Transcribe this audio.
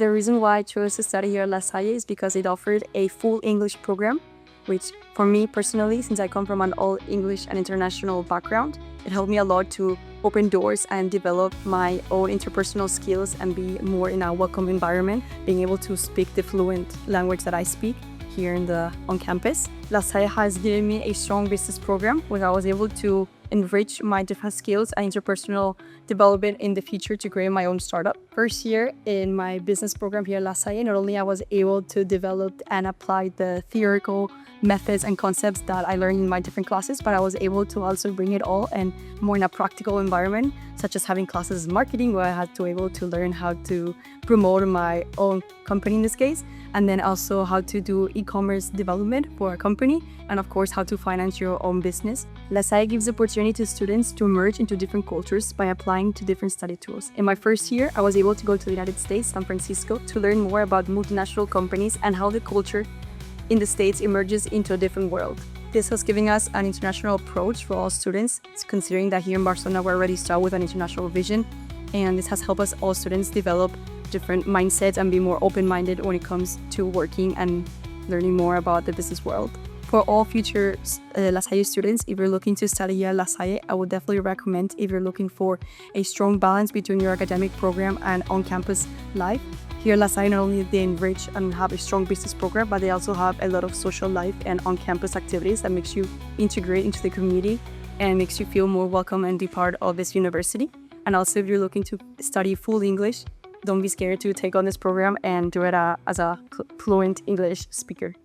The reason why I chose to study here at La Salle is because it offered a full English program, which for me personally, since I come from an all English and international background, it helped me a lot to open doors and develop my own interpersonal skills and be more in a welcome environment, being able to speak the fluent language that I speak here on campus. La Salle has given me a strong business program where I was able to enrich my different skills and interpersonal development in the future to create my own startup. First year in my business program here at La Salle, not only I was able to develop and apply the theoretical methods and concepts that I learned in my different classes, but I was able to also bring it all and more in a practical environment, such as having classes in marketing where I had to able to learn how to promote my own company in this case, and then also how to do e-commerce development for a company, and of course how to finance your own business. La Salle gives the opportunity to students to merge into different cultures by applying to different study tools. In my first year, I was able to go to the United States, San Francisco, to learn more about multinational companies and how the culture in the States emerges into a different world. This has given us an international approach for all students, considering that here in Barcelona we already start with an international vision, and this has helped us all students develop different mindsets and be more open-minded when it comes to working and learning more about the business world. For all future La Salle students, if you're looking to study here at La Salle, I would definitely recommend if you're looking for a strong balance between your academic program and on-campus life. Here at La Salle, not only they enrich and have a strong business program, but they also have a lot of social life and on-campus activities that makes you integrate into the community and makes you feel more welcome and be part of this university. And also, if you're looking to study full English, don't be scared to take on this program and do it as a fluent English speaker.